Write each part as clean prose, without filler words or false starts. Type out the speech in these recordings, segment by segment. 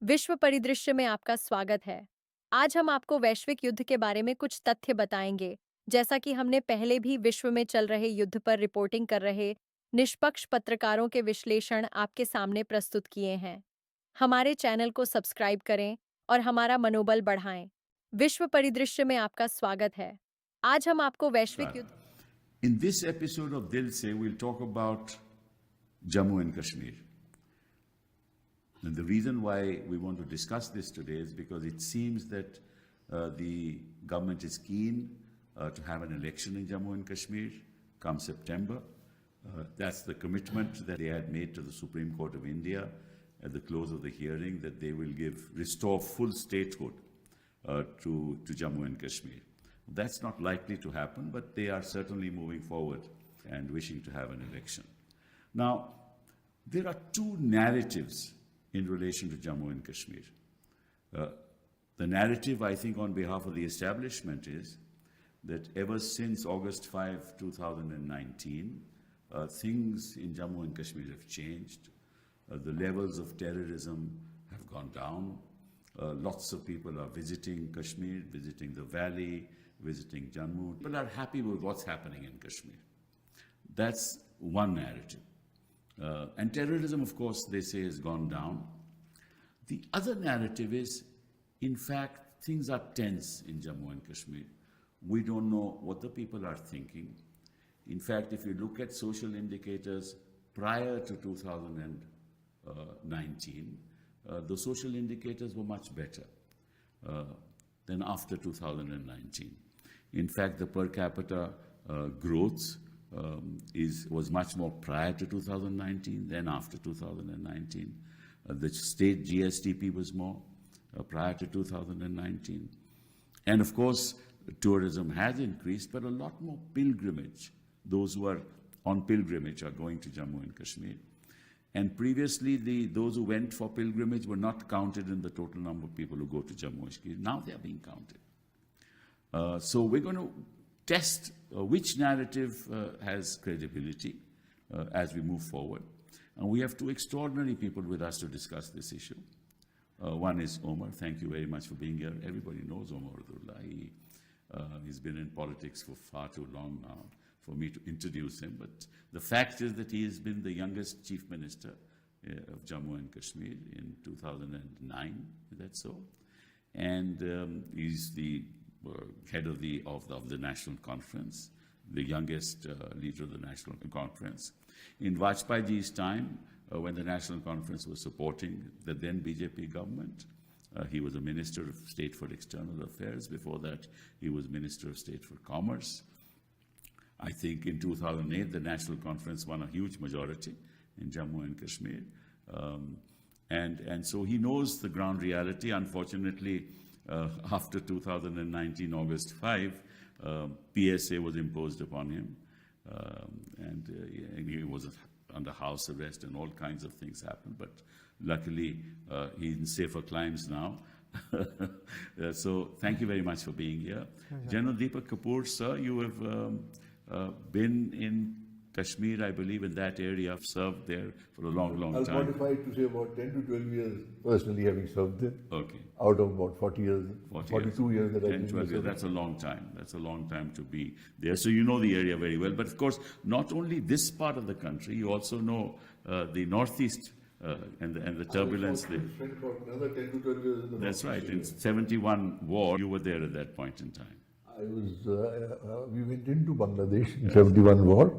विश्व परिदृश्य में आपका स्वागत है। आज हम आपको वैश्विक युद्ध के बारे में कुछ तथ्य बताएंगे। जैसा कि हमने पहले भी विश्व में चल रहे युद्ध पर रिपोर्टिंग कर रहे निष्पक्ष पत्रकारों के विश्लेषण आपके सामने प्रस्तुत किए हैं। हमारे चैनल को सब्सक्राइब करें और हमारा मनोबल बढ़ाएं। विश्व परिदृश्य में आपका स्वागत है। आज हम आपको वैश्विक युद्ध In this episode of Dil Se, we'll talk about Jammu and Kashmir. And the reason why we want to discuss this today is because it seems that the government is keen to have an election in Jammu and Kashmir come September. That's the commitment that they had made to the Supreme Court of India at the close of the hearing, that they will restore full statehood to Jammu and Kashmir. That's not likely to happen, but they are certainly moving forward and wishing to have an election. Now, there are two narratives in relation to Jammu and Kashmir. The narrative, I think, on behalf of the establishment is that ever since August 5, 2019, things in Jammu and Kashmir have changed. The levels of terrorism have gone down. Lots of people are visiting Kashmir, visiting the valley, visiting Jammu. People are happy with what's happening in Kashmir. That's one narrative. And terrorism, of course, they say has gone down. The other narrative is, in fact, things are tense in Jammu and Kashmir. We don't know what the people are thinking. In fact, if you look at social indicators prior to 2019, the social indicators were much better than after 2019. In fact, the per capita growth was much more prior to 2019 than after 2019. The state GSDP was more prior to 2019. And of course, tourism has increased, but a lot more pilgrimage. Those who are on pilgrimage are going to Jammu and Kashmir. And previously, those who went for pilgrimage were not counted in the total number of people who go to Jammu and Kashmir. Now they are being counted. So we're going to test which narrative has credibility as we move forward. And we have two extraordinary people with us to discuss this issue. One is Omer. Thank you very much for being here. Everybody knows Omer Abdullah. He's been in politics for far too long now for me to introduce him. But the fact is that he has been the youngest chief minister of Jammu and Kashmir in 2009. Is that so? And he's the head of the National Conference, the youngest leader of the National Conference. In Vajpayee's time, when the National Conference was supporting the then BJP government, he was a Minister of State for External Affairs. Before that, he was Minister of State for Commerce. I think in 2008, the National Conference won a huge majority in Jammu and Kashmir. And so he knows the ground reality. Unfortunately, after 2019, August 5, PSA was imposed upon him. And he was under house arrest and all kinds of things happened. But luckily, he's in safer climes now. So thank you very much for being here. General Deepak Kapoor, sir, you have been in Kashmir, I believe, in that area, served there for a long, long time. I'll modify it to say about 10 to 12 years personally having served there. Okay. Out of about 40 years, 42 years that I've 10, been 12 years, that's a long time. That's a long time to be there. So you know the area very well. But of course, not only this part of the country, you also know the northeast and the turbulence there. Spent about another 10 to 12 years in the That's right. In northeast 71 war, you were there at that point in time. I was, we went into Bangladesh in 71 war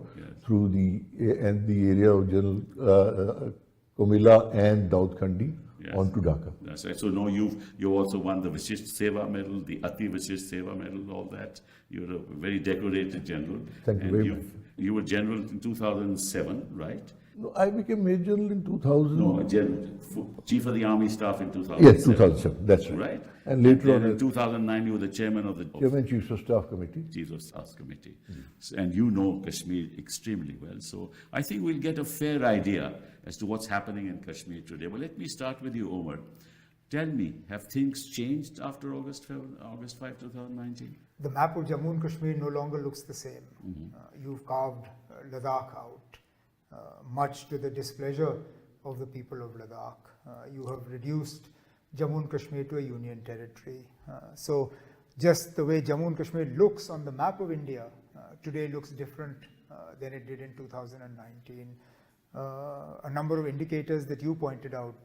through the area of General Komila and Daud Khandi onto Dhaka. That's right. So no, you also won the Vishisht Seva Medal, the Ati Vishisht Seva Medal, all that. You're a very decorated general. Thank you very much. You were general in 2007, right? No, I became Major General in 2000. No, Chief of the Army Staff in 2007. Yes, 2007, that's right. Right? And later on, in 2009, you were the chairman of the Chairman Chiefs of Staff Committee. Chiefs of Staff Committee. And you know Kashmir extremely well. So I think we'll get a fair idea as to what's happening in Kashmir today. But let me start with you, Omer. Tell me, have things changed after August 5, 2019? The map of Jammu and Kashmir no longer looks the same. You've carved Ladakh out, much to the displeasure of the people of Ladakh. You have reduced Jammu and Kashmir to a union territory. So just the way Jammu and Kashmir looks on the map of India today looks different than it did in 2019. A number of indicators that you pointed out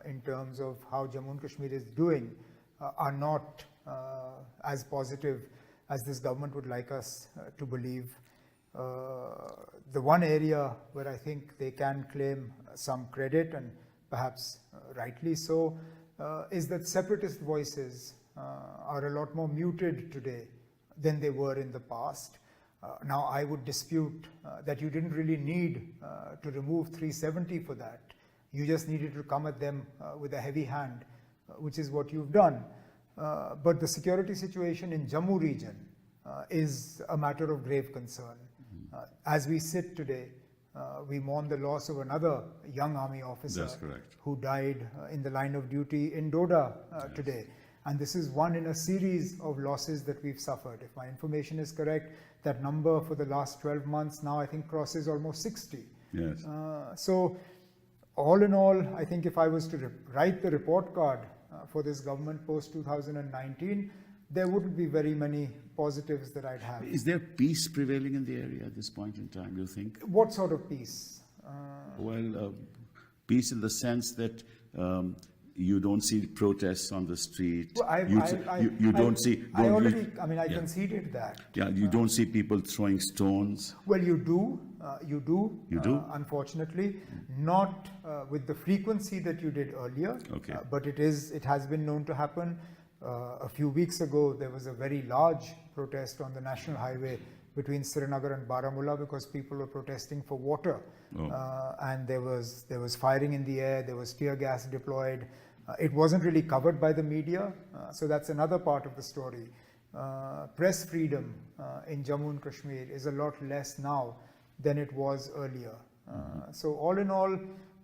in terms of how Jammu and Kashmir is doing are not as positive as this government would like us to believe. The one area where I think they can claim some credit, and perhaps rightly so, is that separatist voices are a lot more muted today than they were in the past. Now, I would dispute that you didn't really need to remove 370 for that. You just needed to come at them with a heavy hand, which is what you've done. But the security situation in Jammu region is a matter of grave concern. As we sit today, we mourn the loss of another young army officer. That's correct. Who died in the line of duty in Doda today. And this is one in a series of losses that we've suffered. If my information is correct, that number for the last 12 months now I think crosses almost 60. Yes. So all in all, I think if I was to write the report card for this government post 2019, there wouldn't be very many positives that I'd have. Is there peace prevailing in the area at this point in time, you think? What sort of peace? Peace in the sense that you don't see protests on the street. Well, I conceded that. Yeah, you don't see people throwing stones. Well, you do. You do? Unfortunately, not with the frequency that you did earlier. Okay. But it has been known to happen. A few weeks ago, there was a very large protest on the national highway between Srinagar and Baramulla because people were protesting for water. And there was firing in the air, there was tear gas deployed. It wasn't really covered by the media, so that's another part of the story. Press freedom in Jammu and Kashmir is a lot less now than it was earlier. So all in all,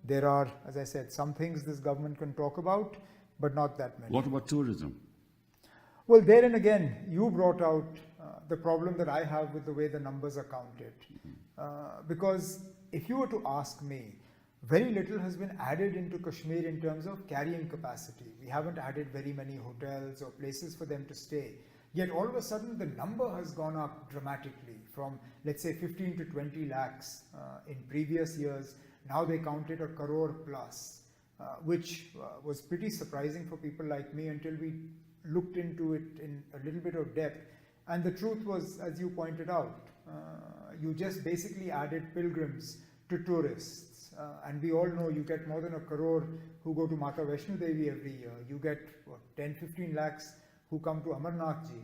there are, as I said, some things this government can talk about, but not that many. What about tourism? Well, there and again, you brought out the problem that I have with the way the numbers are counted. Because if you were to ask me, very little has been added into Kashmir in terms of carrying capacity. We haven't added very many hotels or places for them to stay. Yet all of a sudden the number has gone up dramatically from, let's say, 15 to 20 lakhs in previous years. Now they counted a crore plus, which was pretty surprising for people like me until we looked into it in a little bit of depth. And the truth was, as you pointed out, you just basically added pilgrims to tourists. And we all know you get more than a crore who go to Mata Vaishno Devi every year. You get 10-15 lakhs who come to Amarnath Ji.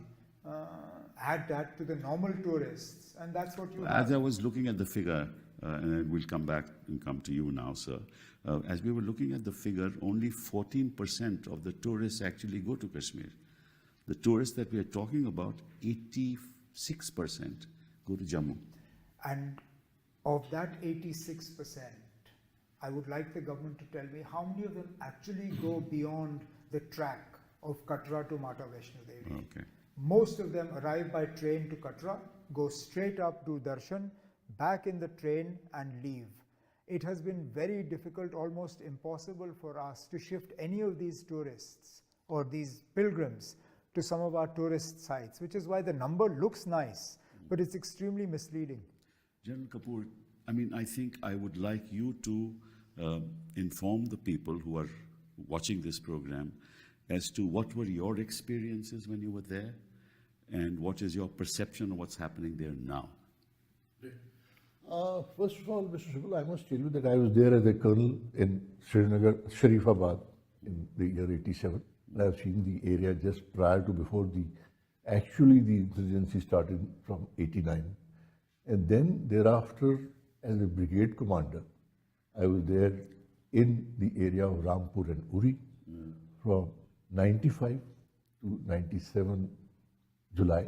Add that to the normal tourists, and that's what you have. As I was looking at the figure, and we'll come back and come to you now, sir. As we were looking at the figure, only 14% of the tourists actually go to Kashmir. The tourists that we are talking about, 86% go to Jammu. And of that 86%, I would like the government to tell me how many of them actually go beyond the track of Katra to Mata Vaishno Devi. Okay. Most of them arrive by train to Katra, go straight up to Darshan, back in the train and leave. It has been very difficult, almost impossible for us to shift any of these tourists or these pilgrims to some of our tourist sites, which is why the number looks nice, but it's extremely misleading. General Kapoor, I think I would like you to inform the people who are watching this program as to what were your experiences when you were there and what is your perception of what's happening there now. First of all, Mr. Shubal, I must tell you that I was there as a colonel in Srinagar, Sharifabad in the year 87. I have seen the area just prior to before the insurgency started from 89. And then thereafter, as a brigade commander, I was there in the area of Rampur and Uri from 95 to 97 July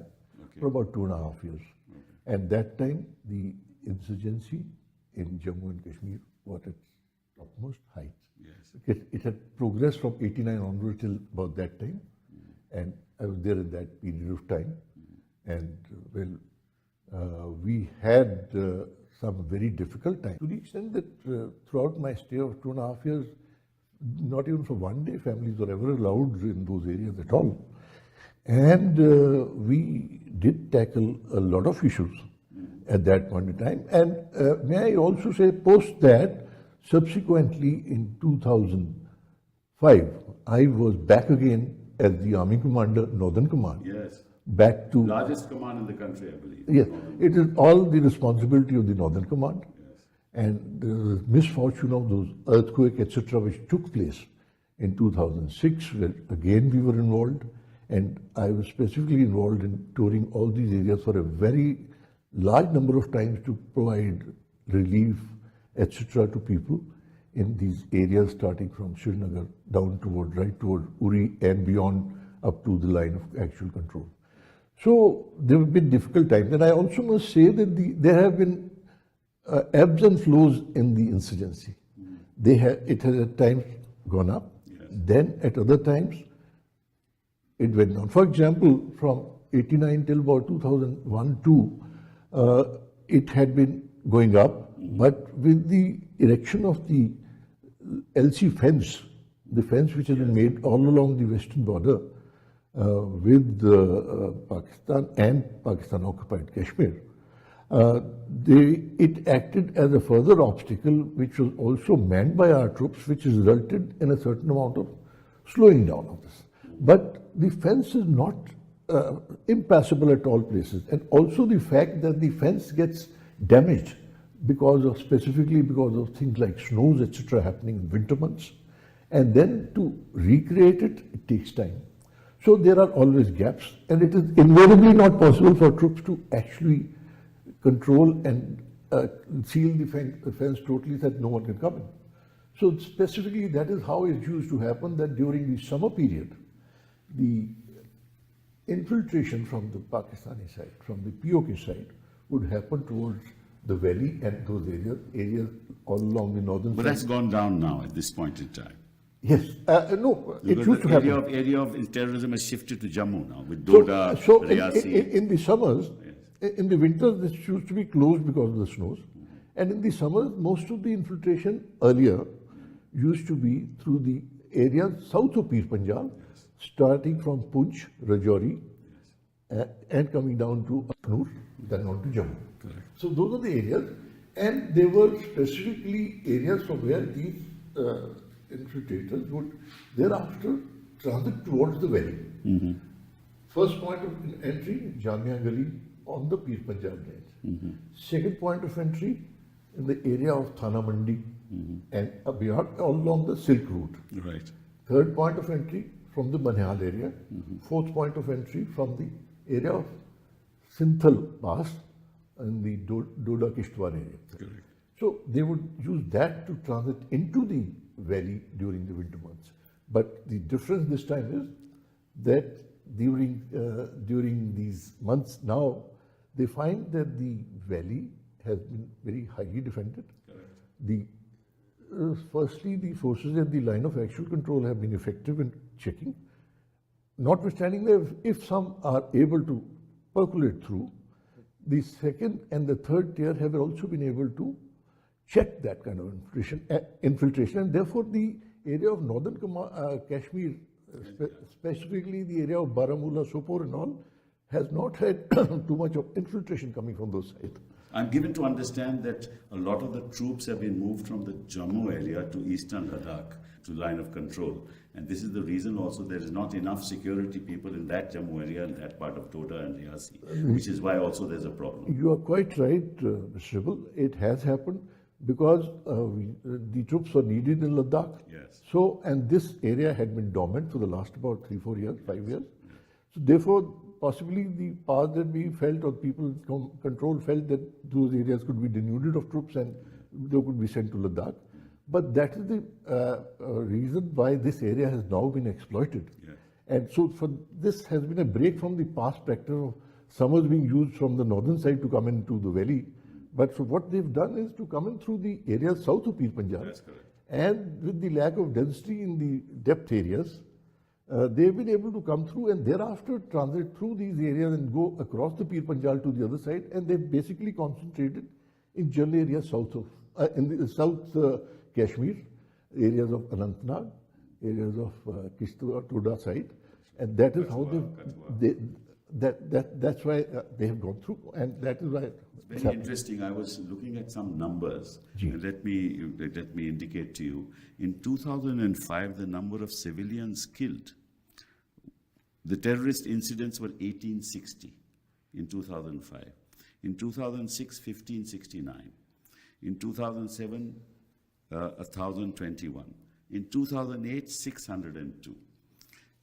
for about 2.5 years. And that time, the insurgency in Jammu and Kashmir was at topmost heights. Yes. It had progressed from 89 onward till about that time. And I was there in that period of time. And we had some very difficult time, to the extent that throughout my stay of 2.5 years, not even for one day families were ever allowed in those areas at all. And we did tackle a lot of issues at that point in time. And may I also say, post that, subsequently in 2005, I was back again as the Army Commander, Northern Command. Yes. Back to Largest command in the country, I believe. yes, it is all the responsibility of the Northern Command. And the misfortune of those earthquake, etc., which took place in 2006, where again we were involved, and I was specifically involved in touring all these areas for a very large number of times to provide relief, etc., to people in these areas, starting from Srinagar down toward Uri and beyond up to the line of actual control. So there have been difficult times, and I also must say that there have been ebbs and flows in the insurgency. It has at times gone up, then at other times it went down. For example, from 89 till about 2001-2, it had been going up, but with the erection of the LC fence, the fence which has been made all along the western border with Pakistan and Pakistan-occupied Kashmir, it acted as a further obstacle, which was also manned by our troops, which resulted in a certain amount of slowing down of this. But the fence is not impassable at all places, and also the fact that the fence gets damaged specifically because of things like snows, etc., happening in winter months, and then to recreate it takes time. So there are always gaps, and it is invariably not possible for troops to actually control and seal the fence totally that no one can come in. So specifically, that is how it used to happen, that during the summer period, the infiltration from the Pakistani side, from the POK side, would happen towards the valley and those areas all along the northern But side. that's gone down now at this point in time. Yes, no, it Because used to the happen. area of terrorism has shifted to Jammu now, with Doda, So Riyasi. in the summers, in the winters, this used to be closed because of the snows. And in the summers, most of the infiltration earlier used to be through the areas south of Pir Panjal, starting from Poonch, Rajouri, and coming down to Akhnur, then on to Jammu. Correct. So those are the areas, and they were specifically areas from where these infiltrators would thereafter transit towards the valley. First point of entry, Jamia Gali on the Pir Panjal range. Second point of entry in the area of Thana Mandi and beyond, all along the Silk Route. Right. Third point of entry from the Banihal area. Fourth point of entry from the area of Sinthal Pass in the Doda Kishtwar area. Correct. So they would use that to transit into the valley during the winter months. But the difference this time is that during these months now, they find that the valley has been very highly defended. Correct. Firstly, the forces at the line of actual control have been effective in checking. Notwithstanding that if some are able to percolate through, the second and the third tier have also been able to check that kind of infiltration, and therefore the area of northern Kashmir, specifically the area of Baramulla, Sopore and all, has not had too much of infiltration coming from those sides. I'm given to understand that a lot of the troops have been moved from the Jammu area to eastern Ladakh, to line of control. And this is the reason also there is not enough security people in that Jammu area and that part of Doda and Riyasi, which is why also there's a problem. You are quite right, Mr. Shibal. It has happened because the troops were needed in Ladakh. Yes. So, and this area had been dormant for the last about 3-4 years, 5 years. So therefore, possibly the powers that we felt, or people in control felt, that those areas could be denuded of troops and they could be sent to Ladakh. But that is the reason why this area has now been exploited. Yes. And so for this has been a break from the past practice of summers being used from the northern side to come into the valley. But so what they've done is to come in through the areas south of Pir Panjal. That's correct. And with the lack of density in the depth areas, they've been able to come through and thereafter transit through these areas and go across the Pir Panjal to the other side, and they've basically concentrated in general areas south of, in the South Kashmir, areas of Anantnag, areas of Kishtwar, Toda side, and that is how that's why they have gone through, and that is why it's very interesting. I was looking at some numbers. Let me indicate to you. In 2005, the number of civilians killed, the terrorist incidents were 1860 in 2005. In 2006, 1569. In 2007, 1021. In 2008, 602.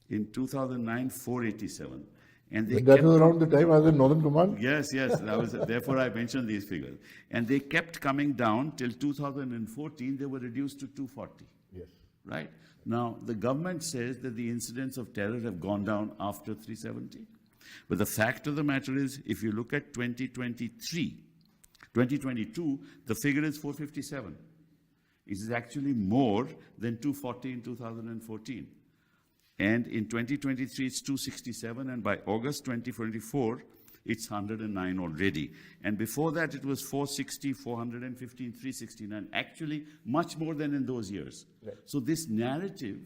In 2009, 487. And that was around the time I was in Northern Command? Yes. Therefore, I mentioned these figures. And they kept coming down till 2014, they were reduced to 240. Yes. Right? Now, the government says that the incidents of terror have gone down after 370. But the fact of the matter is, if you look at 2022, the figure is 457. It is actually more than 240 in 2014. And in 2023, it's 267, and by August 2024, it's 109 already. And before that, it was 460, 415, 369, actually much more than in those years. Right. So this narrative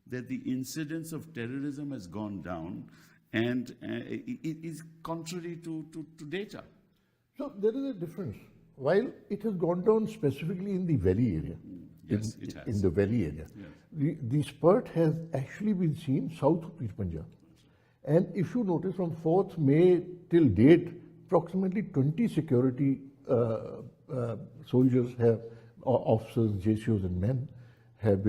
that the incidence of terrorism has gone down and it is contrary to data. So there is a difference. While it has gone down specifically in the valley area, yes, it has. In the valley area, yes. The spurt has actually been seen south of Pir Punjab. And if you notice, from 4th May till date, approximately 20 security soldiers have, officers, JCOs and men have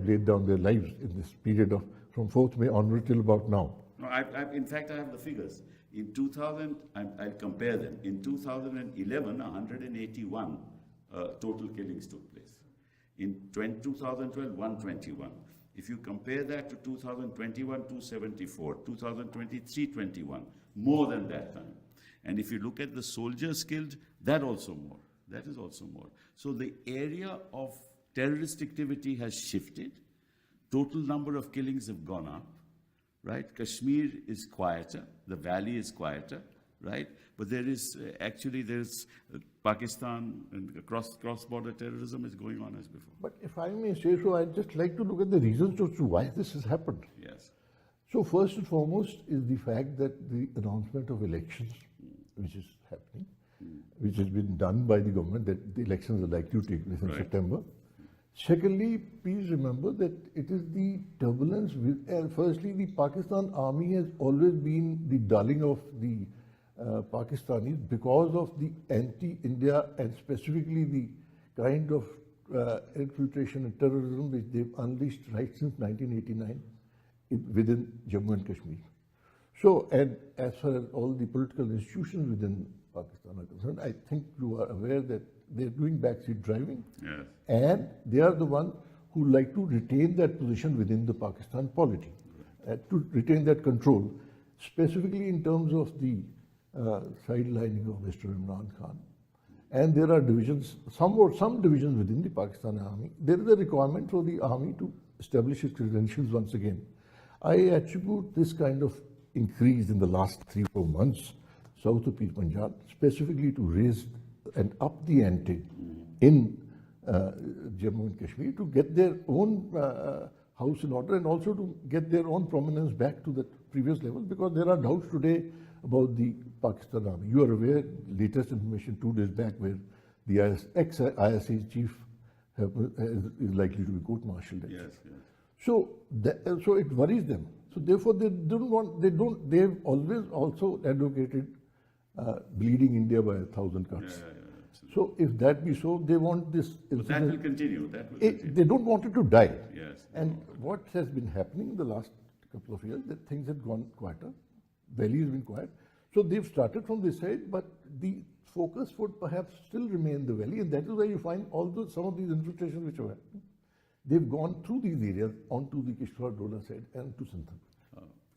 laid down their lives in this period of from 4th May onward till about now. No, in fact, I have the figures. In 2000, I'll compare them. In 2011, 181 total killings took place. In 2012, 121. If you compare that to 2021, 274, 2023, 21, more than that time. And if you look at the soldiers killed, that also more. That is also more. So the area of terrorist activity has shifted. Total number of killings have gone up, right? Kashmir is quieter. The valley is quieter, right? But there is there's Pakistan and cross-border terrorism is going on as before. But if I may say so, I'd just like to look at the reasons as to why this has happened. Yes. So first and foremost is the fact that the announcement of elections, which is happening, which has been done by the government, that the elections are likely to take place in September. Secondly, please remember that it is the turbulence with, firstly, the Pakistan army has always been the darling of the Pakistanis because of the anti-India and specifically the kind of infiltration and terrorism which they've unleashed right since 1989 within Jammu and Kashmir. So, and as far as all the political institutions within Pakistan are concerned, I think you are aware that they're doing backseat driving. Yes. And they are the ones who like to retain that position within the Pakistan polity, to retain that control, specifically in terms of the sidelining of Mr. Imran Khan. And there are divisions, some divisions within the Pakistan army. There is a requirement for the army to establish its credentials once again. I attribute this kind of increase in the last 3-4 months south of Pir Punjab, specifically to raise and up the ante in Jammu and Kashmir to get their own house in order and also to get their own prominence back to the previous level, because there are doubts today about the Pakistan army. You are aware, latest information 2 days back, where the ex-ISA chief is likely to be court-martialed. Yes. So it worries them. So therefore, they've always also advocated bleeding India by 1,000 cuts. So if that be so, they want this incident. That will continue. They don't want it to die. Yes. And what has been happening in the last couple of years, that things have gone quieter. Valley has been quiet. So they've started from this side, but the focus would perhaps still remain the valley, and that is why you find some of these infiltrations which have happened. They've gone through these areas onto the Kishtwar Doda side and to Sindh.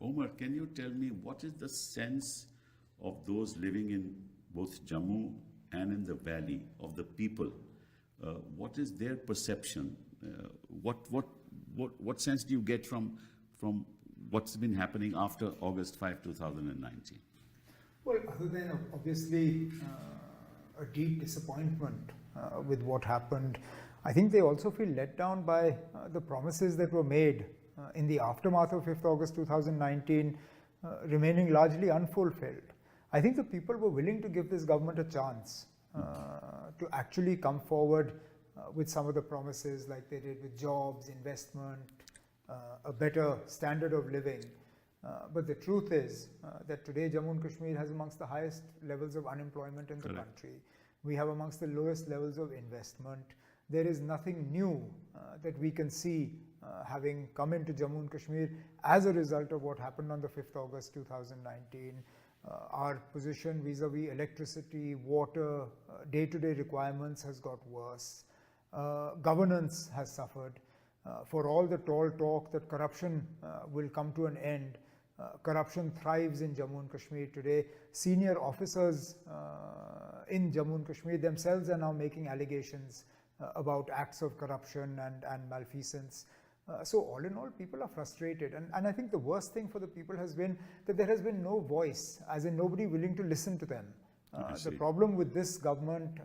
Omer, can you tell me what is the sense of those living in both Jammu and in the valley, of the people? What is their perception? What sense do you get from what's been happening after August 5, 2019? Well, other than obviously a deep disappointment with what happened, I think they also feel let down by the promises that were made in the aftermath of 5th August 2019 remaining largely unfulfilled. I think the people were willing to give this government a chance to actually come forward with some of the promises like they did with jobs, investment, a better standard of living. But the truth is that today Jammu and Kashmir has amongst the highest levels of unemployment in the country. We have amongst the lowest levels of investment. There is nothing new that we can see having come into Jammu and Kashmir as a result of what happened on the 5th August 2019. Our position vis-a-vis electricity, water, day-to-day requirements has got worse. Governance has suffered. For all the tall talk that corruption will come to an end, corruption thrives in Jammu and Kashmir today. Senior officers in Jammu and Kashmir themselves are now making allegations about acts of corruption and malfeasance. So all in all, people are frustrated. And I think the worst thing for the people has been that there has been no voice, as in nobody willing to listen to them. The problem with this government,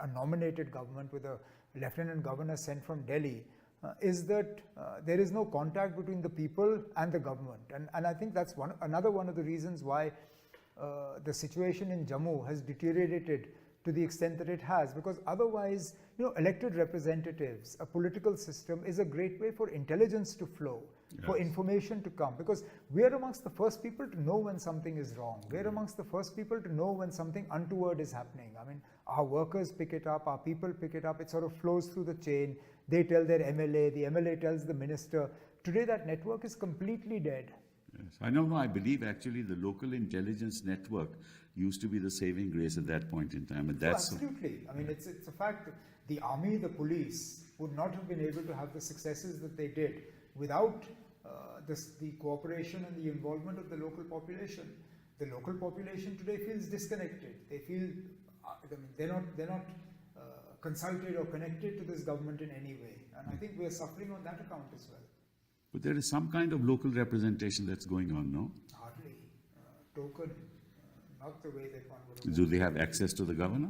a nominated government with a lieutenant governor sent from Delhi, is that there is no contact between the people and the government. And I think that's another one of the reasons why the situation in Jammu has deteriorated to the extent that it has, because otherwise, elected representatives, a political system is a great way for intelligence to flow, for information to come, because we are amongst the first people to know when something is wrong. We are amongst the first people to know when something untoward is happening. I mean, our workers pick it up, our people pick it up, it sort of flows through the chain. They tell their MLA, the MLA tells the minister. Today that network is completely dead. Yes. I believe actually the local intelligence network used to be the saving grace at that point in time. And that's absolutely. I mean, it's a fact that the army, the police would not have been able to have the successes that they did without the cooperation and the involvement of the local population. The local population today feels disconnected. They feel they're not consulted or connected to this government in any way. And I think we're suffering on that account as well. But there is some kind of local representation that's going on, no? Hardly. Token, not the way that one would have. Do they have access to the governor?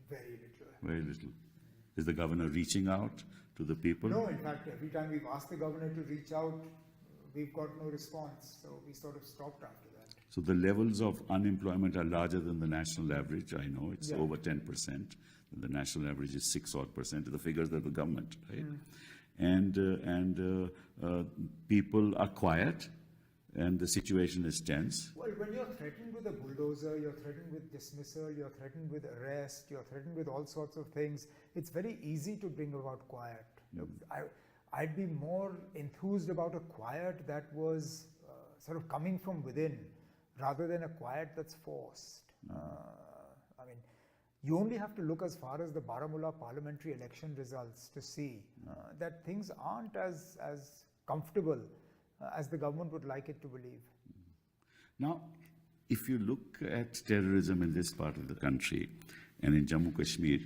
Very little. Very little. Is the governor reaching out to the people? No, in fact, every time we've asked the governor to reach out, we've got no response. So we sort of stopped after that. So the levels of unemployment are larger than the national average. I know it's over 10%. The national average is 6 odd percent. The figures of the government, right? And people are quiet, and the situation is tense. Well, when you're threatened with a bulldozer, you're threatened with dismissal, you're threatened with arrest, you're threatened with all sorts of things, it's very easy to bring about quiet. I'd be more enthused about a quiet that was sort of coming from within, rather than a quiet that's forced. I mean, you only have to look as far as the Baramulla parliamentary election results to see that things aren't as comfortable as the government would like it to believe. Now, if you look at terrorism in this part of the country and in Jammu Kashmir,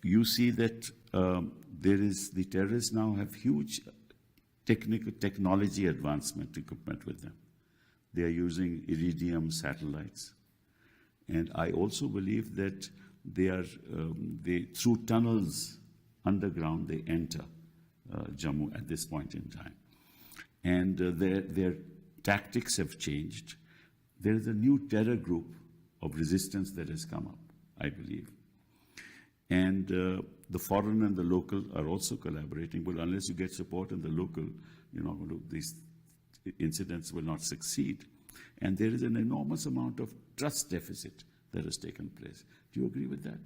you see that the terrorists now have huge technology advancement equipment with them. They are using Iridium satellites. And I also believe that through tunnels underground, they enter Jammu at this point in time. And their tactics have changed. There is a new terror group of resistance that has come up, I believe. And the foreign and the local are also collaborating, but unless you get support in the local, these incidents will not succeed. And there is an enormous amount of trust deficit that has taken place. Do you agree with that?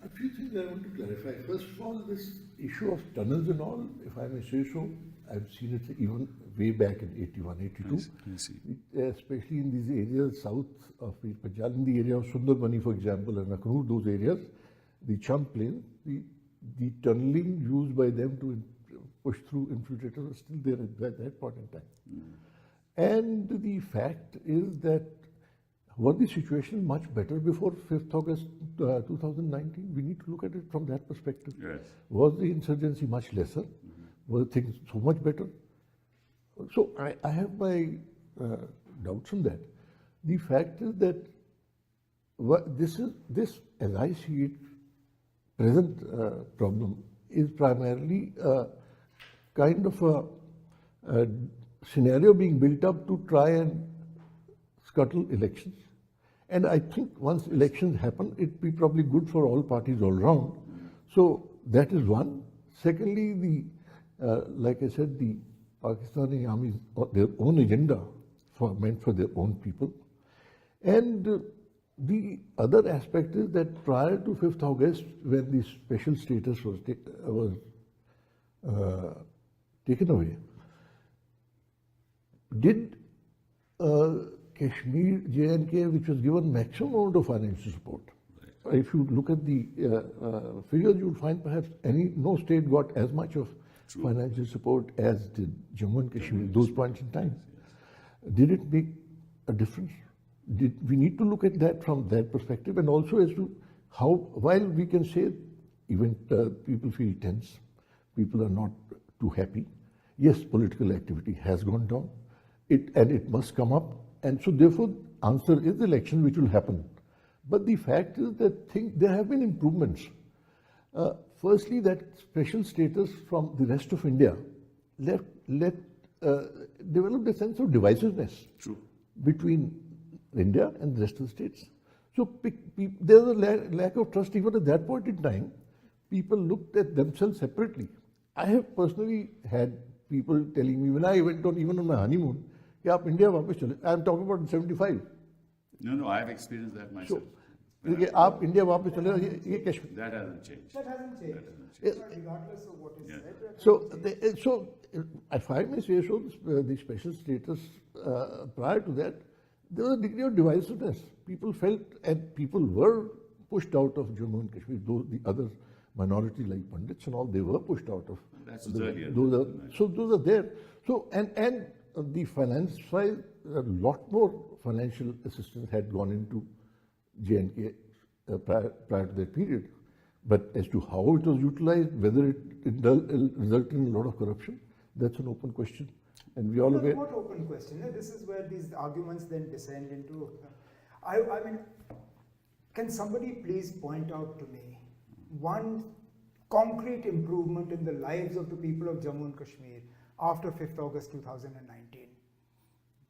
A few things I want to clarify. First of all, this issue of tunnels and all, if I may say so, I've seen it even way back in 81, 82. I see. Especially in these areas south of Punjab, in the area of Sundarbani, for example, and Akhnoor, those areas, the Chump Plain, the tunneling used by them to push through infiltrators was still there at that point in time. And the fact is that was the situation much better before 5th August 2019? We need to look at it from that perspective. Yes. Was the insurgency much lesser? Were things so much better? So I have my doubts on that. The fact is that this, as I see it, present problem is primarily kind of a scenario being built up to try and scuttle elections. And I think once elections happen, it'd be probably good for all parties all round. So that is one. Secondly, like I said, the Pakistani army's their own agenda meant for their own people. And the other aspect is that prior to 5th August, when the special status was taken away, did Kashmir, J&K, which was given maximum amount of financial support. Right. If you look at the figures, you'll find perhaps no state got as much of financial support as did Jammu and Kashmir, those points in time. Did it make a difference? We need to look at that from that perspective, and also as to how, while we can say even people feel tense, people are not too happy. Yes, political activity has gone down, and it must come up, and so therefore answer is the election which will happen. But the fact is that there have been improvements. Firstly, that special status from the rest of India developed a sense of divisiveness between India and the rest of the states. So there was a lack of trust even at that point in time. People looked at themselves separately. I have personally had people telling me when I went even on my honeymoon, "Aap India वापस चले." I'm talking about 75. No, I have experienced that myself. So, "Aap India वापस चले." ये Kashmir. That hasn't changed. That hasn't changed. Regardless of what is said. So, if I may say so, the special status prior to that, there was a degree of divisiveness. People felt, and people were pushed out of Jammu and Kashmir. The other minority like Pandits and all, they were pushed out of. That's earlier. Those are there. So, and the finance side, a lot more financial assistance had gone into J&K prior to that period. But as to how it was utilized, whether it resulted in a lot of corruption, that's an open question. And we all aware. What open question? This is where these arguments then descend into. I mean, can somebody please point out to me one concrete improvement in the lives of the people of Jammu and Kashmir after 5th August 2019?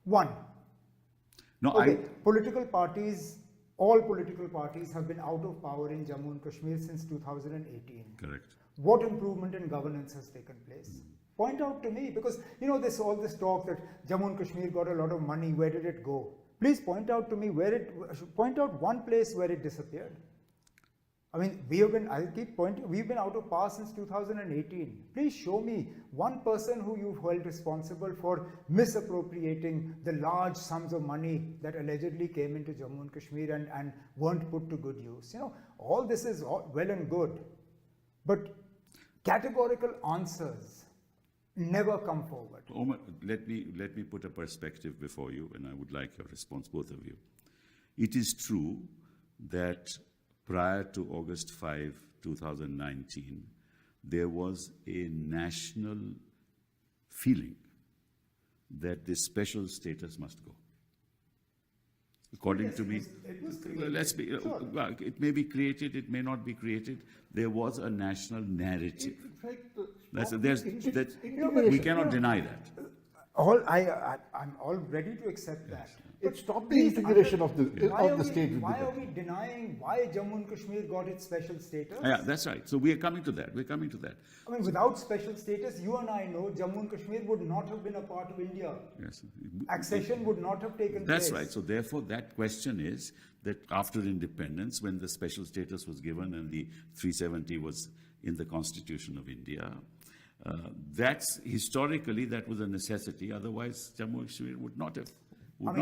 One. No, okay. All political parties have been out of power in Jammu and Kashmir since 2018. Correct. What improvement in governance has taken place? Point out to me, because all this talk that Jammu and Kashmir got a lot of money, where did it go? Please point out to me point out one place where it disappeared. I mean, we've been out of power since 2018. Please show me one person who you've held responsible for misappropriating the large sums of money that allegedly came into Jammu and Kashmir and weren't put to good use. All this is well and good, but categorical answers never come forward. Omer, let me put a perspective before you, and I would like your response, both of you. It is true that prior to August 5, 2019, there was a national feeling that this special status must go. According to me, it may be created, it may not be created. There was a national narrative. We cannot deny that. I'm all ready to accept that. It stopped the integration of the state. Why are we denying why Jammu and Kashmir got its special status? Yeah, that's right. So we are coming to that. I mean, without special status, you and I know Jammu and Kashmir would not have been a part of India. Yes. Accession would not have taken place. That's right. So therefore, that question is that after independence, when the special status was given and the 370 was in the Constitution of India, that's historically that was a necessity. Otherwise, Jammu and Kashmir would not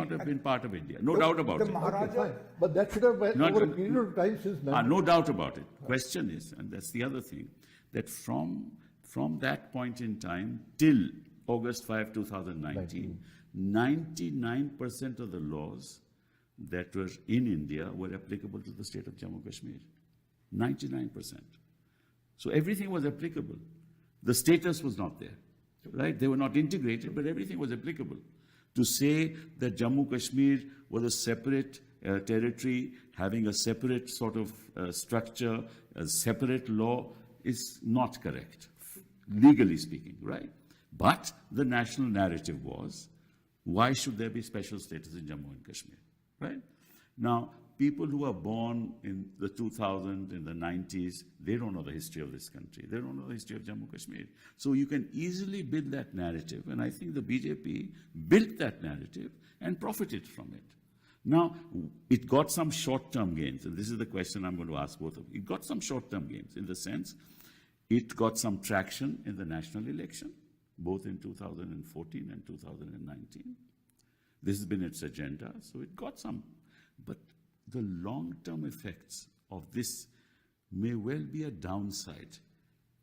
have been part of India. No doubt about it. Okay, but that should have been over a period of time since now. No doubt about it. Question is, and that's the other thing, that from that point in time till August 5, 2019, 99% of the laws that were in India were applicable to the state of Jammu and Kashmir. 99%. So everything was applicable. The status was not there, right? They were not integrated, but everything was applicable. To say that Jammu Kashmir was a separate territory having a separate sort of structure, a separate law, is not correct, legally speaking, right? But the national narrative was, why should there be special status in Jammu and Kashmir, right? Now, people who are born in the 2000s, in the 90s, they don't know the history of this country. They don't know the history of Jammu Kashmir. So you can easily build that narrative, and I think the BJP built that narrative and profited from it. Now, it got some short-term gains, and this is the question I'm going to ask both of you. It got some short-term gains in the sense it got some traction in the national election, both in 2014 and 2019. This has been its agenda, so it got some. But the long-term effects of this may well be a downside,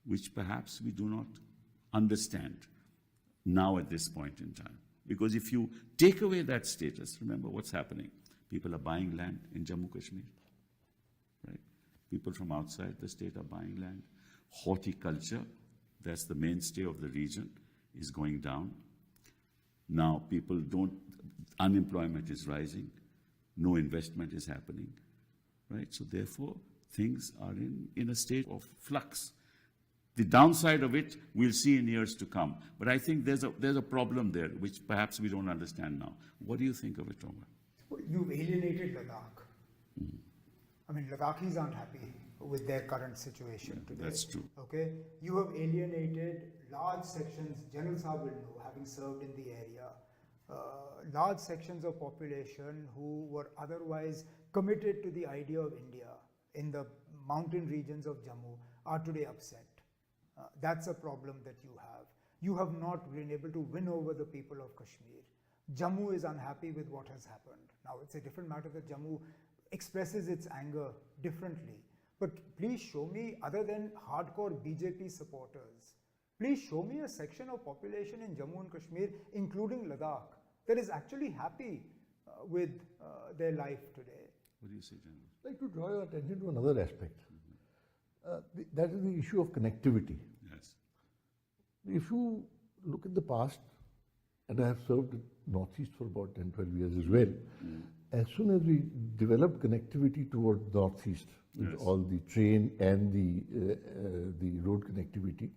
which perhaps we do not understand now at this point in time. Because if you take away that status, remember what's happening. People are buying land in Jammu Kashmir, right? People from outside the state are buying land. Horticulture, that's the mainstay of the region, is going down. Now unemployment is rising. No investment is happening, right? So therefore, things are in a state of flux. The downside of it we'll see in years to come. But I think there's a problem there, which perhaps we don't understand now. What do you think of it, Omer? Well, you've alienated Ladakh. I mean, Ladakhis aren't happy with their current situation today. That's true. Okay? You have alienated large sections, General Saab will know, having served in the area, large sections of population who were otherwise committed to the idea of India in the mountain regions of Jammu are today upset. That's a problem that you have. You have not been able to win over the people of Kashmir. Jammu is unhappy with what has happened. Now, it's a different matter that Jammu expresses its anger differently. But please show me, other than hardcore BJP supporters, please show me a section of population in Jammu and Kashmir, including Ladakh, that is actually happy with their life today. What do you say, General? I'd like to draw your attention to another aspect. That is the issue of connectivity. Yes. If you look at the past, and I have served in Northeast for about 10, 12 years as well, as soon as we developed connectivity toward Northeast, with all the train and the road connectivity,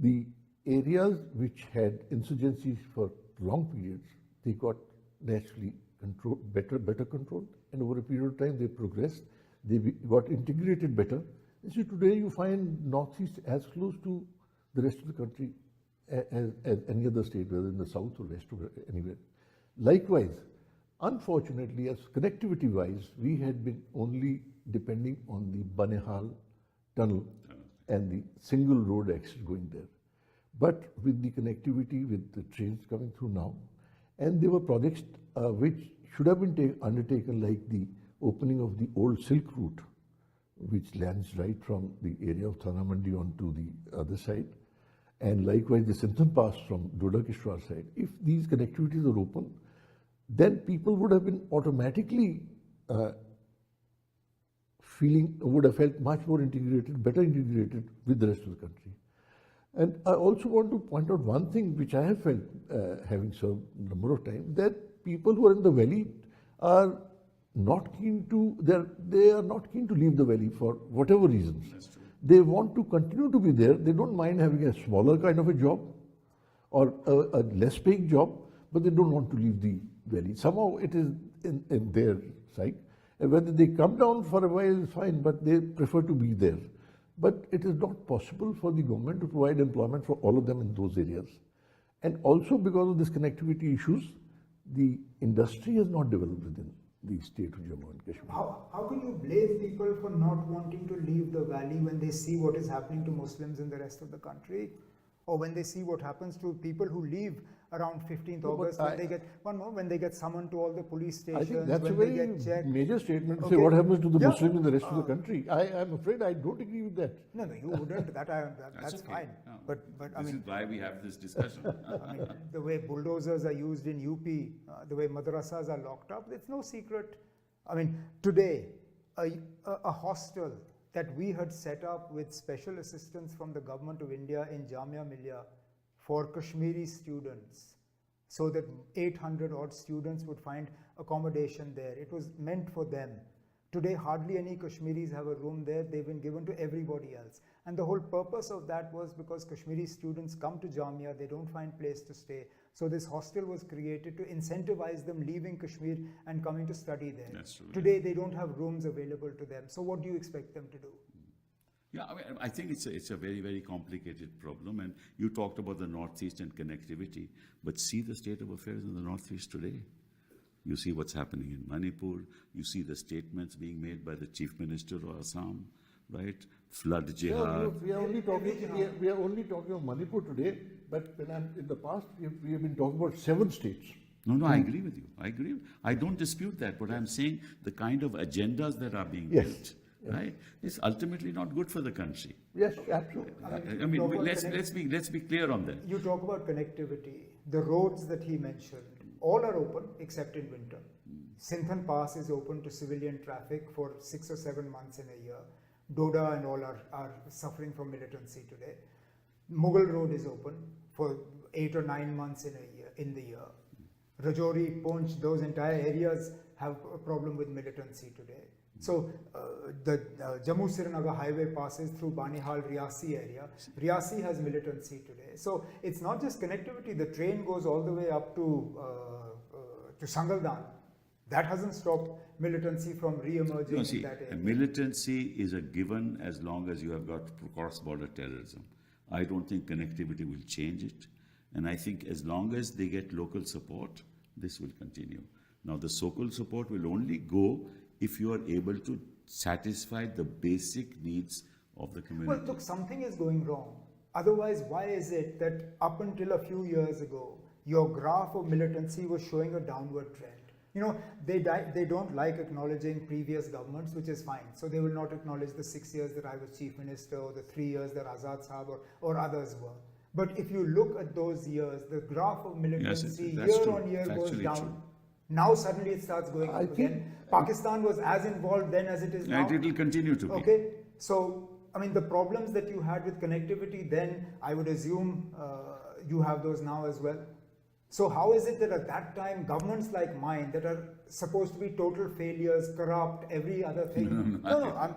the areas which had insurgencies for long periods, they got naturally better controlled, and over a period of time they progressed, they got integrated better. And so today you find Northeast as close to the rest of the country as any other state, whether in the south or west or anywhere. Likewise, unfortunately, as connectivity-wise, we had been only depending on the Banihal tunnel and the single road access going there. But with the connectivity, with the trains coming through now, and there were projects which should have been undertaken, like the opening of the old Silk Route, which lands right from the area of Thana Mandi onto the other side, and likewise the Sinthan Pass from Doda Kishwar side. If these connectivities are open, then people would have been automatically would have felt much more integrated, better integrated with the rest of the country. And I also want to point out one thing which I have felt, having served a number of times, that people who are in the valley are not keen to, they are not keen to leave the valley for whatever reasons. That's true. They want to continue to be there. They don't mind having a smaller kind of a job or a less paying job, but they don't want to leave the valley. Somehow it is in their psyche. And whether they come down for a while is fine, but they prefer to be there. But it is not possible for the government to provide employment for all of them in those areas. And also because of this connectivity issues, the industry has not developed within the state of Jammu and Kashmir. How can you blame people for not wanting to leave the valley when they see what is happening to Muslims in the rest of the country? Or when they see what happens to people who leave around 15th August, when they get summoned to all the police stations, I think that's a when they very get checked. major statement to Okay. say what happens to the Yeah. Muslims in the rest of the country. I'm afraid I don't agree with that. No, you wouldn't. That's okay. fine. No. But I This mean, is why we have this discussion. I mean, the way bulldozers are used in UP, the way madrasas are locked up, it's no secret. I mean, today, a hostel that we had set up with special assistance from the government of India in Jamia Millia for Kashmiri students so that 800 odd students would find accommodation there. It was meant for them. Today, hardly any Kashmiris have a room there. They've been given to everybody else. And the whole purpose of that was because Kashmiri students come to Jamia, they don't find place to stay. So this hostel was created to incentivize them leaving Kashmir and coming to study there. That's true. Today, they don't have rooms available to them. So what do you expect them to do? Yeah, I mean, I think it's a very, very complicated problem. And you talked about the Northeast and connectivity, but see the state of affairs in the Northeast today. You see what's happening in Manipur. You see the statements being made by the Chief Minister of Assam, right? Flood jihad. We are only talking of Manipur today, but when in the past, we have been talking about 7 states. No, I agree with you. I agree. I don't dispute that, but I'm saying the kind of agendas that are being Yes. built, right, is ultimately not good for the country. Yes, absolutely. I mean, let's be clear on that. You talk about connectivity. The roads that he mentioned, all are open except in winter. Sinthan Pass is open to civilian traffic for 6 or 7 months in a year. Doda and all are suffering from militancy today. Mughal Road is open for 8 or 9 months in the year. Rajouri, Poonch, those entire areas have a problem with militancy today. So the Jammu-Srinagar highway passes through Banihal, Riyasi area. Riyasi has militancy today. So it's not just connectivity. The train goes all the way up to Sangaldan. That hasn't stopped militancy from re-emerging in that area. Militancy is a given as long as you have got cross-border terrorism. I don't think connectivity will change it. And I think as long as they get local support, this will continue. Now, the local support will only go if you are able to satisfy the basic needs of the community. Well, look, something is going wrong. Otherwise, why is it that up until a few years ago, your graph of militancy was showing a downward trend? You know, they don't like acknowledging previous governments, which is fine. So they will not acknowledge the 6 years that I was chief minister or the 3 years that Azad Sahab or others were. But if you look at those years, the graph of militancy year on year goes down. True. Now suddenly it starts going up again. Pakistan was as involved then as it is now. And it will continue to be. Okay, so I mean the problems that you had with connectivity then, I would assume you have those now as well. So how is it that at that time governments like mine that are supposed to be total failures, corrupt, every other thing? No.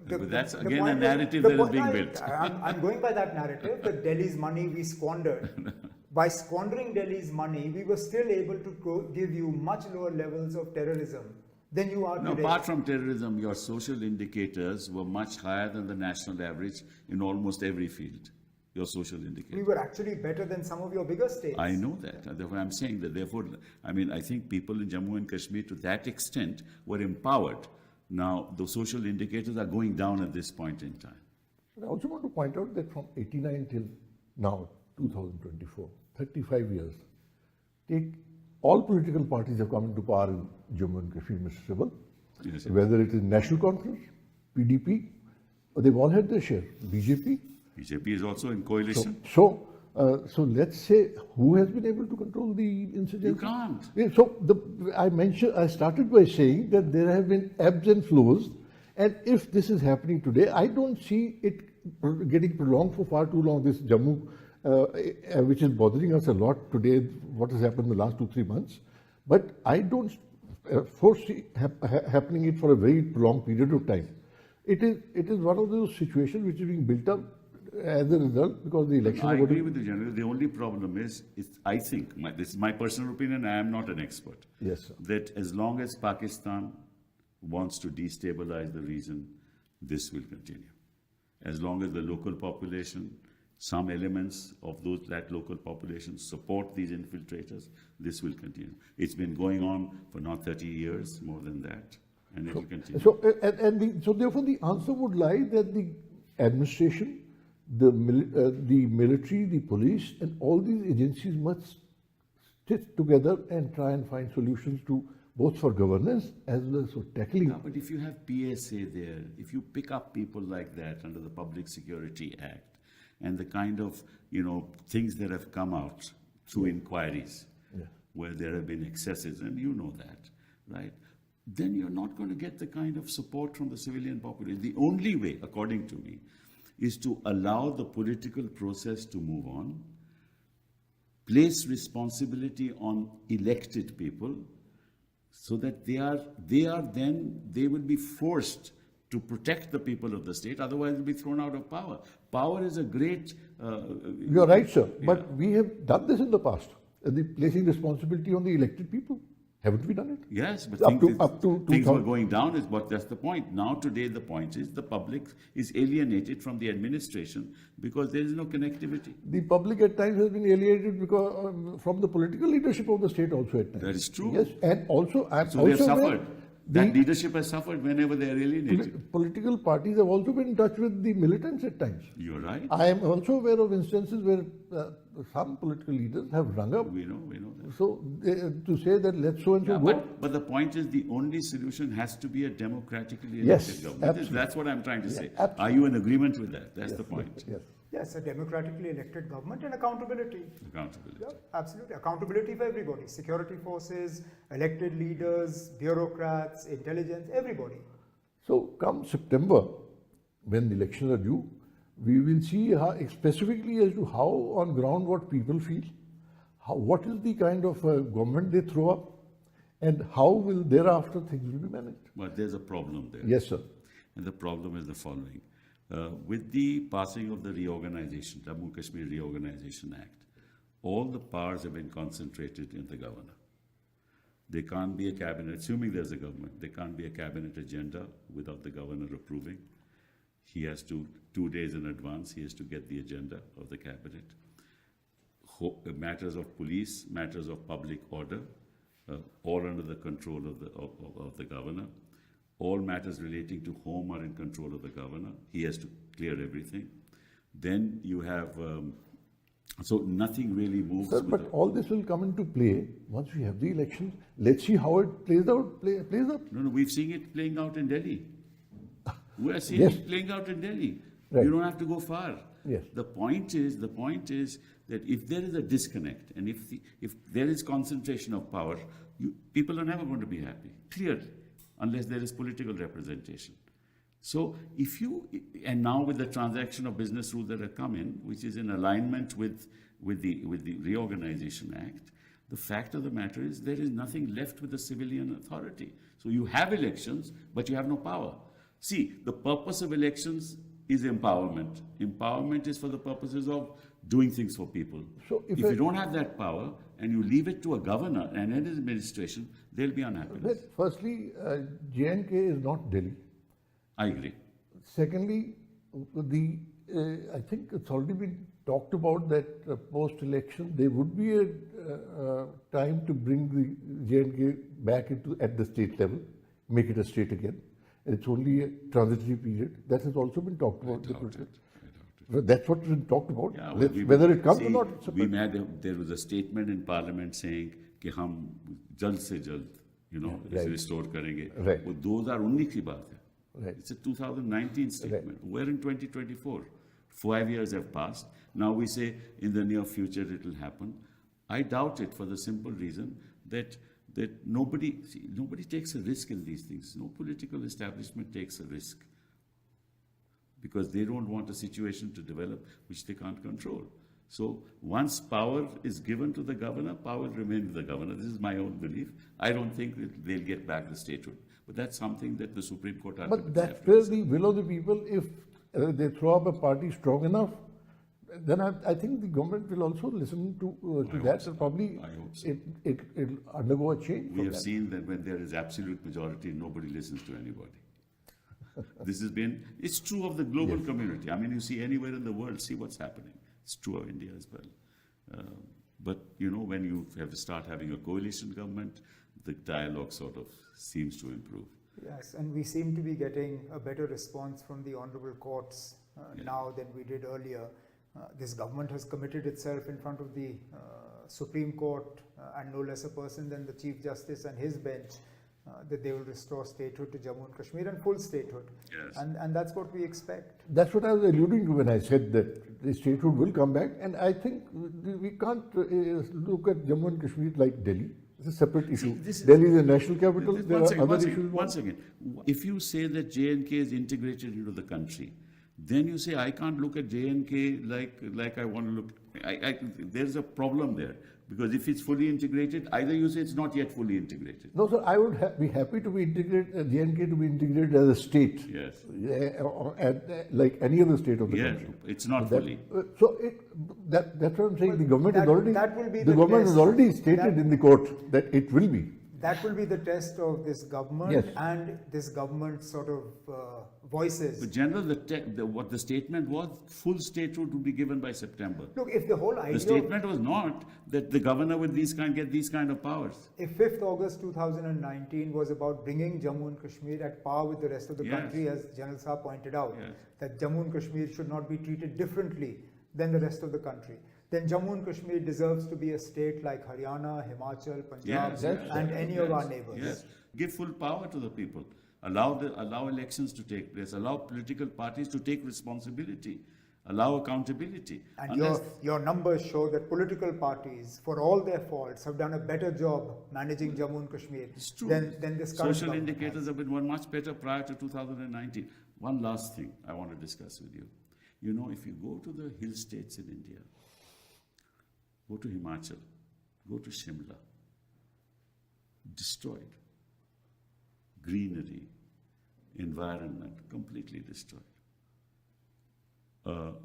But that's again a narrative that is being built. I'm going by that narrative that Delhi's money we squandered. By squandering Delhi's money, we were still able to give you much lower levels of terrorism than you are today. Apart from terrorism, your social indicators were much higher than the national average in almost every field. Your social indicators. We were actually better than some of your bigger states. I know that. Therefore, I'm saying that. Therefore, I mean, I think people in Jammu and Kashmir, to that extent, were empowered. Now, the social indicators are going down at this point in time. I also want to point out that from 89 till now, 2024, 35 years, all political parties have come into power in Jammu and Kashmir, Mr. Sibal. Yes, Whether it is National Conference, PDP, they've all had their share. BJP. BJP is also in coalition. So let's say who has been able to control the insurgency? You can't. Yeah, so I started by saying that there have been ebbs and flows, and if this is happening today, I don't see it getting prolonged for far too long. This Jammu, which is bothering us a lot today, what has happened in the last 2-3 months, but I don't foresee happening it for a very prolonged period of time. It is one of those situations which is being built up as a result because the election. I agree with you, General. The only problem is I think, this is my personal opinion, I am not an expert. Yes, sir. That as long as Pakistan wants to destabilize the region, this will continue. As long as the local population, some elements of that local population support these infiltrators, this will continue. It's been going on for now 30 years, more than that, and it will continue. So therefore the answer would lie that the administration, the military, the police, and all these agencies must sit together and try and find solutions to both for governance as well as for tackling. Yeah, but if you have PSA there, if you pick up people like that under the Public Security Act, and the kind of things that have come out through inquiries, where there have been excesses, and you know that, right? Then you're not going to get the kind of support from the civilian population. The only way, according to me, is to allow the political process to move on, place responsibility on elected people so that they will be forced to protect the people of the state, otherwise they'll be thrown out of power. Power is a great... You're right, sir. But we have done this in the past, placing responsibility on the elected people. Haven't we done it? Yes, but things were going down is what that's the point. Now today the point is the public is alienated from the administration because there is no connectivity. The public at times has been alienated because from the political leadership of the state also at times. That is true. Yes, and also So they have suffered. That leadership has suffered whenever they are alienated. Political parties have also been in touch with the militants at times. You're right. I am also aware of instances where some political leaders have rung up. We know that. So to say that let's so and so go. But the point is the only solution has to be a democratically Yes, elected government. absolutely. That's what I'm trying to say. absolutely. Are you in agreement with that? That's the point. Yes. Yes, a democratically elected government and accountability. Accountability. Yeah, absolutely. Accountability for everybody. Security forces, elected leaders, bureaucrats, intelligence, everybody. So come September, when the elections are due, we will see how, specifically as to how on ground what people feel, what is the kind of government they throw up, and how will thereafter things will be managed. But there's a problem there. Yes, sir. And the problem is the following. With the passing of the reorganization, Jammu Kashmir Reorganization Act, all the powers have been concentrated in the governor. There can't be a cabinet, assuming there's a government, there can't be a cabinet agenda without the governor approving. He has to, 2 days in advance, he has to get the agenda of the cabinet. Matters of police, matters of public order, all under the control of the governor. All matters relating to home are in control of the governor. He has to clear everything. Then you have, so nothing really moves. Sir, but all this will come into play once we have the elections. Let's see how it plays out. No, we've seen it playing out in Delhi. We are seeing Yes. it playing out in Delhi. Right. You don't have to go far. Yes. The point is that if there is a disconnect and if there is concentration of power, people are never going to be happy. Clearly. Unless there is political representation. So and now with the transaction of business rules that have come in, which is in alignment with the Reorganization Act, the fact of the matter is there is nothing left with the civilian authority. So you have elections, but you have no power. See, the purpose of elections is empowerment. Empowerment is for the purposes of doing things for people. So if you don't have that power and you leave it to a governor and an administration, there'll be unhappiness. Firstly, J&K is not Delhi. I agree. Secondly, I think it's already been talked about that post-election there would be a time to bring the J&K back at the state level, make it a state again. And it's only a transitory period. That has also been talked about. That's what's been talked about. Yeah, whether it comes or not. There was a statement in Parliament saying कि हम जल्द से जल्द restore करेंगे. Right. वो 2019 की बात है. Right. It's a 2019 statement. Right. We're in 2024. 5 years have passed. Now we say in the near future it will happen. I doubt it for the simple reason that nobody takes a risk in these things. No political establishment takes a risk because they don't want a situation to develop which they can't control. So once power is given to the governor, power will remain with the governor. This is my own belief. I don't think that they'll get back the statehood. But that's something that the Supreme Court has to But that's where the will of the people, if they throw up a party strong enough, then I think the government will also listen to that. So probably I hope so. it'll undergo a change. We have seen that when there is absolute majority, nobody listens to anybody. It's true of the global community. I mean, you see anywhere in the world, see what's happening. It's true of India as well. But, when you have to start having a coalition government, the dialogue sort of seems to improve. Yes, and we seem to be getting a better response from the honorable courts now than we did earlier. This government has committed itself in front of the Supreme Court and no less a person than the Chief Justice and his bench that they will restore statehood to Jammu and Kashmir and full statehood. Yes. And that's what we expect. That's what I was alluding to when I said that the statehood will come back. And I think we can't look at Jammu and Kashmir like Delhi. It's a separate issue. Delhi is a national capital. There are other issues. Once again, if you say that J&K is integrated into the country, then you say, I can't look at J&K like I want to look. There's a problem there. Because if it's fully integrated, either you say it's not yet fully integrated. No, sir, I would be happy to be integrated, J&K to be integrated as a state. Yes. Like any other state of the Yes, country. it's not That- fully. That's what I'm saying. But The government that- has already, that will be the the government has test. already stated That- in the court that it will be. That will be the test of this government Yes. and this government's sort of voices. But General, what the statement was, full statehood would be given by September. Look, if the whole idea The statement was not that the governor with get these kind of powers. if 5th August 2019 was about bringing Jammu and Kashmir at par with the rest of the Yes. country, as General Saab pointed out, Yes. that Jammu and Kashmir should not be treated differently than the rest of the country, then Jammu and Kashmir deserves to be a state like Haryana, Himachal, Punjab, Yes, yes, and yes, any of our neighbors. Yes, give full power to the people. Allow elections to take place. Allow political parties to take responsibility. Allow accountability. And Unless- your numbers show that political parties, for all their faults, have done a better job managing Jammu and Kashmir It's true. than this current Social government indicators has. have been much better prior to 2019. One last thing I want to discuss with you. You know, if you go to the hill states in India, go to Himachal, go to Shimla, destroyed. Greenery, environment, completely destroyed.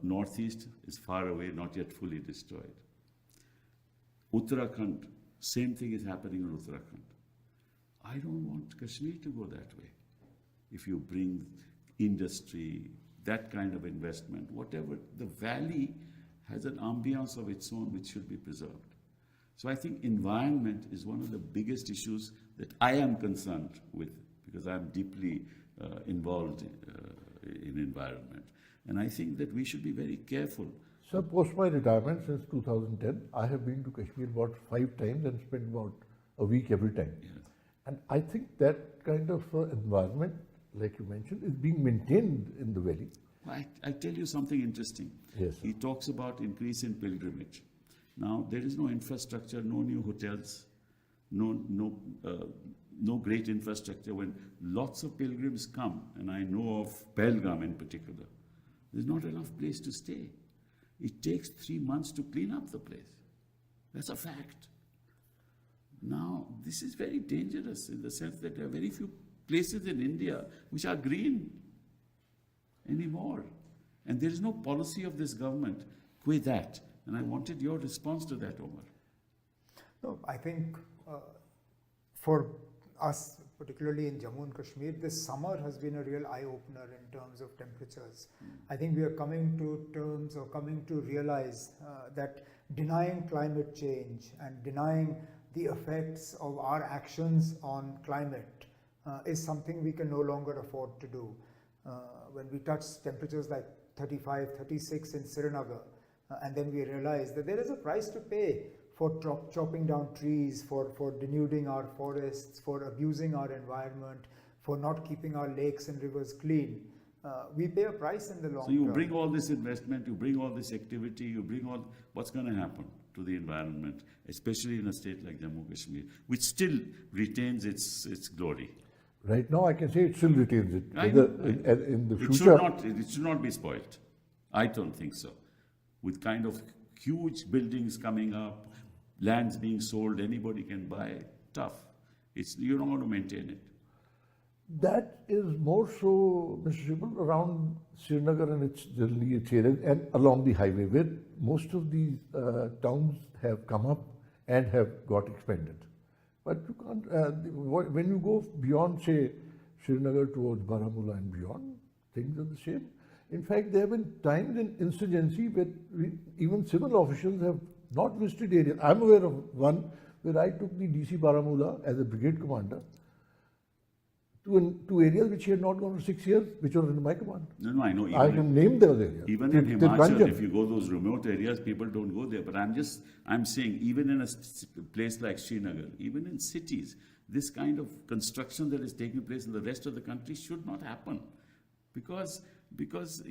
Northeast is far away, not yet fully destroyed. Uttarakhand, same thing is happening in Uttarakhand. I don't want Kashmir to go that way. If you bring industry, that kind of investment, whatever, the valley has an ambience of its own which should be preserved. So I think environment is one of the biggest issues that I am concerned with, because I'm deeply involved in environment. And I think that we should be very careful. So post my retirement since 2010, I have been to Kashmir about 5 times and spent about a week every time. Yes. And I think that kind of environment, like you mentioned, is being maintained in the valley. I tell you something interesting. Yes, sir. He talks about increase in pilgrimage. Now, there is no infrastructure, no new hotels, no great infrastructure. When lots of pilgrims come, and I know of Pahalgam in particular, there's not enough place to stay. It takes 3 months to clean up the place. That's a fact. Now, this is very dangerous in the sense that there are very few places in India which are green anymore. And there is no policy of this government with that. And I wanted your response to that, Omer. No, I think for us, particularly in Jammu and Kashmir, this summer has been a real eye-opener in terms of temperatures. I think we are coming to terms or coming to realize that denying climate change and denying the effects of our actions on climate is something we can no longer afford to do. When we touch temperatures like 35, 36 in Srinagar, and then we realize that there is a price to pay for chopping down trees, for denuding our forests, for abusing our environment, for not keeping our lakes and rivers clean. We pay a price in the long So you term. bring all this investment, you bring all this activity, you bring all, what's going to happen to the environment, especially in a state like Jammu Kashmir, which still retains its glory. Right now, I can say it still retains it. I Whether know. in the It future, should not be spoiled. I don't think so. With kind of huge buildings coming up, lands being sold, anybody can buy, tough. You're not going to maintain it. that is more so, Mr. Shibal, around Srinagar and its generally its areas and along the highway, where most of these towns have come up and have got expanded. But you can't, when you go beyond, say, Srinagar towards Baramulla and beyond, things are the same. In fact, there have been times in insurgency where even civil officials have not visited areas. I'm aware of one where I took the DC Baramulla as a brigade commander to areas which he had not gone for 6 years, which were in my command. No, I know. I can name those areas. Even in Till Himachal, Ganjam. if you go those remote areas, people don't go there. But I'm saying, even in a place like Srinagar, even in cities, this kind of construction that is taking place in the rest of the country should not happen. Because because,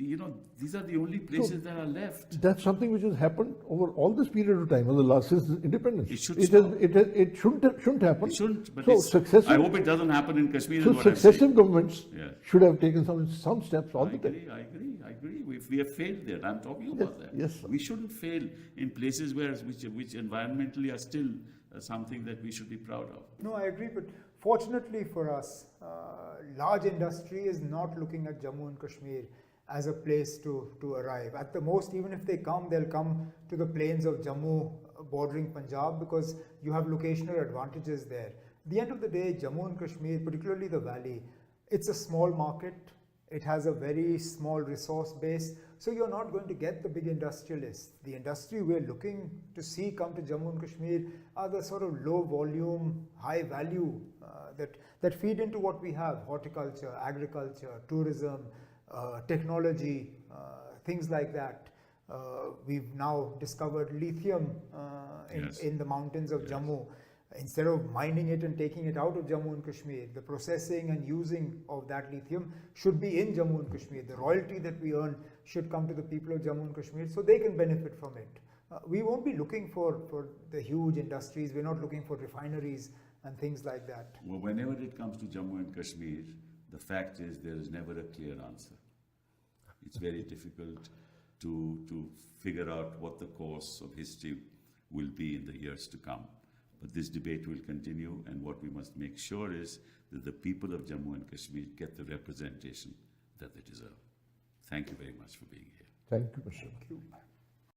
these are the only places that are left. That's something which has happened over all this period of time, over the last since independence. It should it, stop. it shouldn't happen. It shouldn't, but So I hope it doesn't happen in Kashmir. So is what I'm successive saying. governments Yeah. should have taken some steps all I the time. agree. We have failed there. I'm talking about that. yes, sir. We shouldn't fail in places which environmentally are still something that we should be proud of. No, I agree, but fortunately for us, large industry is not looking at Jammu and Kashmir as a place to arrive. At the most, even if they come, they'll come to the plains of Jammu bordering Punjab because you have locational advantages there. At the end of the day, Jammu and Kashmir, particularly the valley, it's a small market. It has a very small resource base, so you're not going to get the big industrialists. The industry we're looking to see come to Jammu and Kashmir are the sort of low volume, high value that feed into what we have: horticulture, agriculture, tourism, technology, things like that. We've now discovered lithium in the mountains of Jammu. Instead of mining it and taking it out of Jammu and Kashmir, the processing and using of that lithium should be in Jammu and Kashmir. The royalty that we earn should come to the people of Jammu and Kashmir so they can benefit from it. We won't be looking for the huge industries. We're not looking for refineries and things like that. Well, whenever it comes to Jammu and Kashmir, the fact is there is never a clear answer. It's very difficult to figure out what the course of history will be in the years to come. But this debate will continue, and what we must make sure is that the people of Jammu and Kashmir get the representation that they deserve. Thank you very much for being here. Thank you, Mr. Thank you.